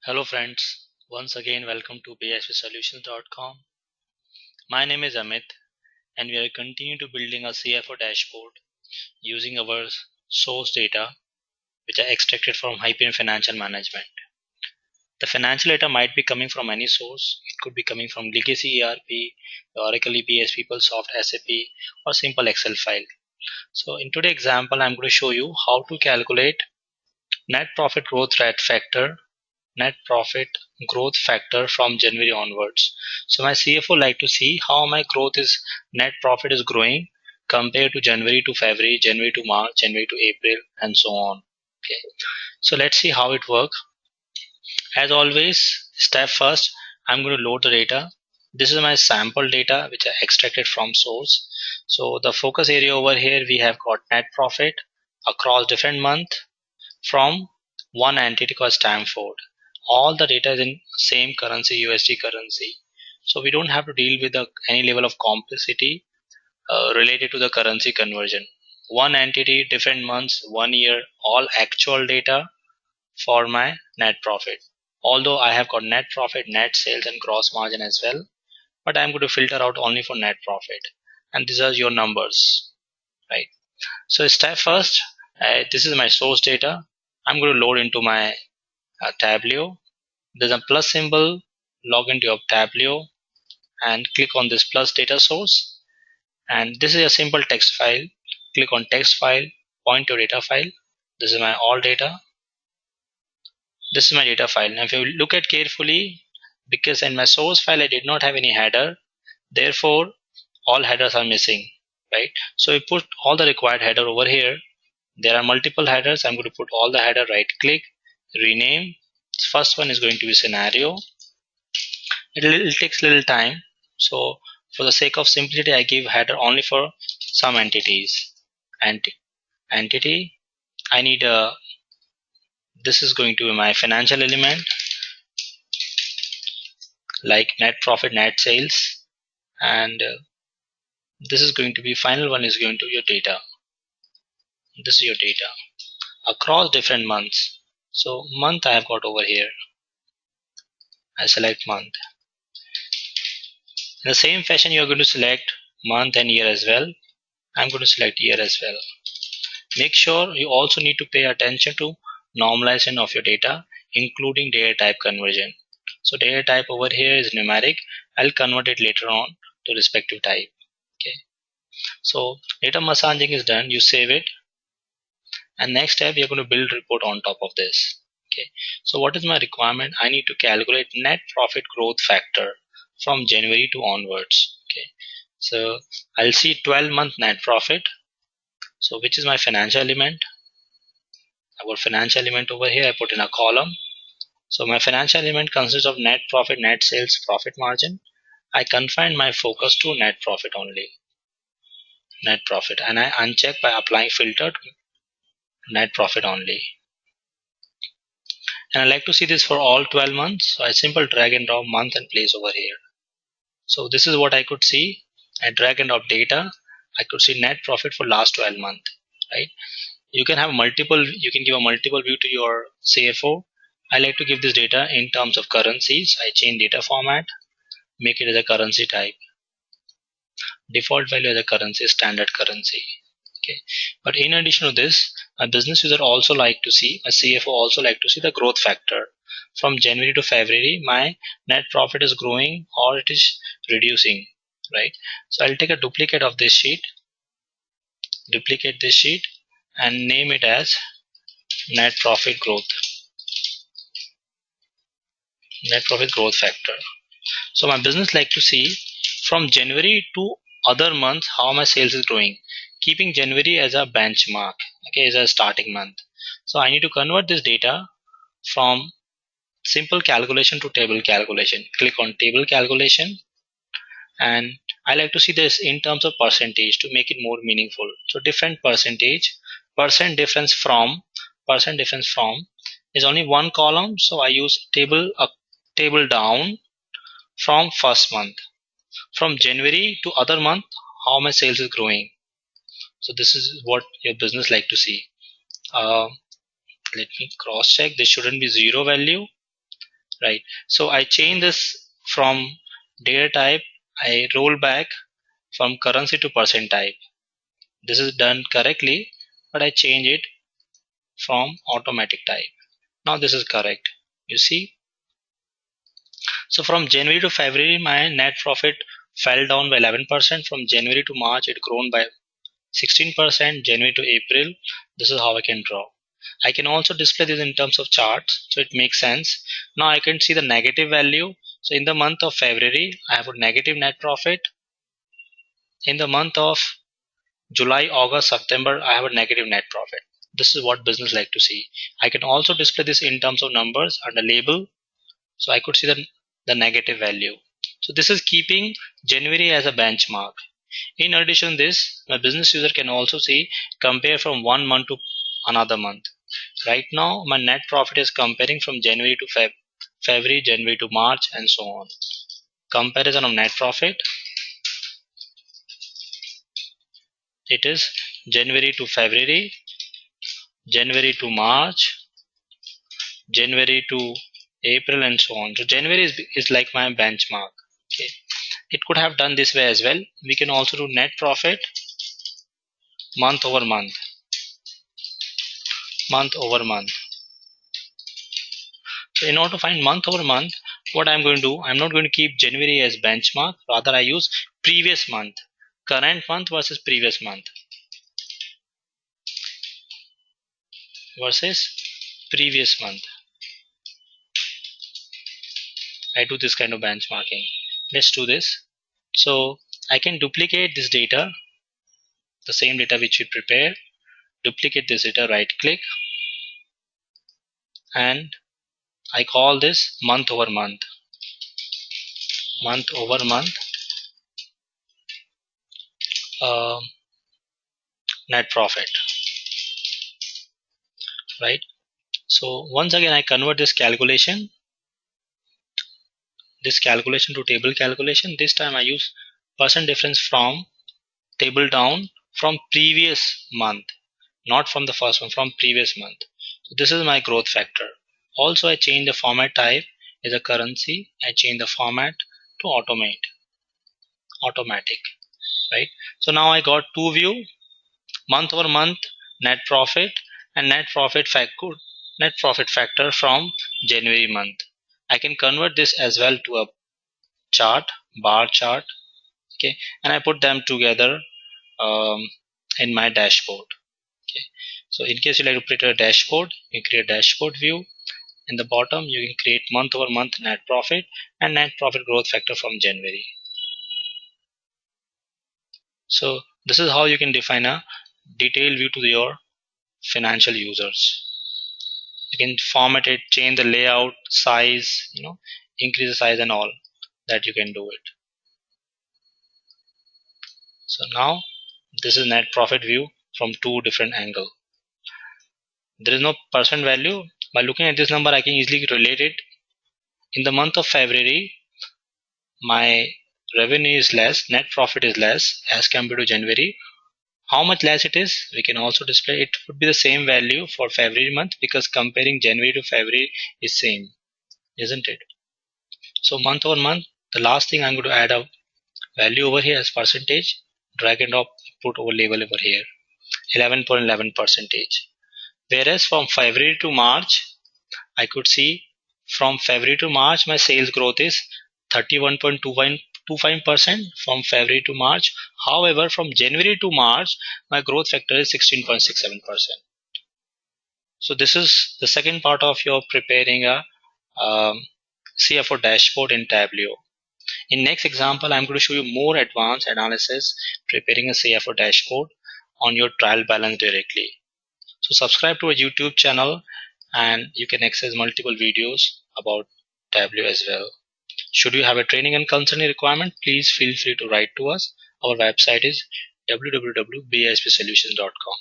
Hello friends, once again welcome to bhpsolutions.com. My name is Amit and we are continuing to building a CFO dashboard using our source data which are extracted from Hyperion Financial Management. The financial data might be coming from any source. It could be coming from legacy ERP, Oracle EBS, PeopleSoft, SAP or simple Excel file. So in today's example I'm going to show you how to calculate net profit growth rate factor net profit growth factor from January onwards. So my CFO like to see how my growth is net profit is growing compared to January to February, January to March, January to April, and so on. Okay. So let's see how it works. As always, step first, I'm going to load the data. This is my sample data which I extracted from source. So the focus area over here we have got net profit across different month from one entity called Stanford. All the data is in same currency, USD currency. So we don't have to deal with any level of complexity related to the currency conversion. One entity, different months, 1 year, all actual data for my net profit. Although I have got net profit, net sales and gross margin as well, but I'm going to filter out only for net profit. And these are your numbers, right? So step first, this is my source data. I'm going to load into my Tableau. There's a plus symbol. Log into your Tableau and click on this plus data source. And this is a simple text file. Click on text file, point to data file. This is my all data. This is my data file. Now if you look at carefully, because in my source file I did not have any header, therefore all headers are missing, right? So we put all the required header over here. There are multiple headers. I'm going to put all the header, right click, rename. First one is going to be scenario. It takes little time, so for the sake of simplicity I give header only for some entities. Entity I need this is going to be my financial element like net profit, net sales, and this is going to be final one is going to be your data. This is your data across different months. So month I have got over here. I select month. In the same fashion you are going to select month and year as well. I'm going to select year as well. Make sure you also need to pay attention to normalization of your data, including data type conversion. So data type over here is numeric. I'll convert it later on to respective type. Okay. So data massaging is done. You save it, and next step you're going to build report on top of this. Okay. So what is my requirement? I need to calculate net profit growth factor from January to onwards. Okay. So I'll see 12-month net profit. So which is my financial element? Our financial element over here I put in a column. So my financial element consists of net profit, net sales, profit margin. I confine my focus to net profit only, net profit, and I uncheck by applying filter to net profit only. And I like to see this for all 12 months. So I simple drag and drop month and place over here. So this is what I could see. I drag and drop data. I could see net profit for last 12 months, right? You can have multiple, you can give a multiple view to your CFO. I like to give this data in terms of currencies. I change data format, make it as a currency type. Default value as a currency, standard currency. Okay. But in addition to this, a business user also like to see, a CFO also like to see the growth factor. From January to February, my net profit is growing or it is reducing, right? So I'll take a duplicate of this sheet, and name it as net profit growth factor. So my business like to see from January to other months how my sales is growing, keeping January as a benchmark, okay, as a starting month. So I need to convert this data from simple calculation to table calculation. Click on table calculation, and I like to see this in terms of percentage to make it more meaningful. So different percentage, percent difference from is only one column, so I use table up, table down from first month, from January to other month how my sales is growing. So this is what your business like to see. Let me cross check. This shouldn't be zero value. right? So I change this from data type, I roll back from currency to percent type. This is done correctly, but I change it from automatic type. Now this is correct. You see, so from January to February, my net profit fell down by 11%. From January to March, it grown by 16%. January to April, this is how I can draw. I can also display this in terms of charts, so it makes sense. Now I can see the negative value. So in the month of February, I have a negative net profit. In the month of July, August, September, I have a negative net profit. This is what business like to see. I can also display this in terms of numbers under label. So I could see the negative value. So this is keeping January as a benchmark. In addition to this, my business user can also see compare from one month to another month. Right now, my net profit is comparing from January to February, January to March, and so on. Comparison of net profit. It is January to February, January to March, January to April, and so on. So January is like my benchmark. Okay. It could have done this way as well. We can also do net profit month over month, month over month. So in order to find month over month, what I'm going to do, I'm not going to keep January as benchmark. Rather, I use previous month, current month versus previous month versus previous month. I do this kind of benchmarking. Let's do this. So I can duplicate this data, the same data which we prepared, duplicate this data, right click, and I call this month over month, month over month uh, net profit, right? So once again I convert this calculation to table calculation. This time I use percent difference from table down from previous month, not from the first one, from previous month. So this is my growth factor. Also I change the format type as a currency. I change the format to automatic, right? So now I got two view, month over month net profit and net profit factor from January month. I can convert this as well to a chart, bar chart, okay, and I put them together um, in my dashboard. Okay, so in case you like to create a dashboard, you create a dashboard view. In the bottom, you can create month over month net profit and net profit growth factor from January. So this is how you can define a detailed view to your financial users. You can format it, change the layout, size, increase the size and all that you can do it. So now this is net profit view from two different angles. There is no percent value. By looking at this number, I can easily relate it. In the month of February, my revenue is less, net profit is less as compared to January. How much less it is, we can also display. It would be the same value for February month because comparing January to February is same, isn't it? So month over month, the last thing I'm going to add a value over here as percentage, drag and drop, put over label over here, 11.11%. Whereas from February to March, I could see from February to March, my sales growth is 31.25% from February to March. However, from January to March, my growth factor is 16.67%. So this is the second part of your preparing a CFO dashboard in Tableau. In next example, I'm going to show you more advanced analysis preparing a CFO dashboard on your trial balance directly. So subscribe to our YouTube channel and you can access multiple videos about Tableau as well. Should you have a training and consulting requirement, please feel free to write to us. Our website is www.bspsolutions.com.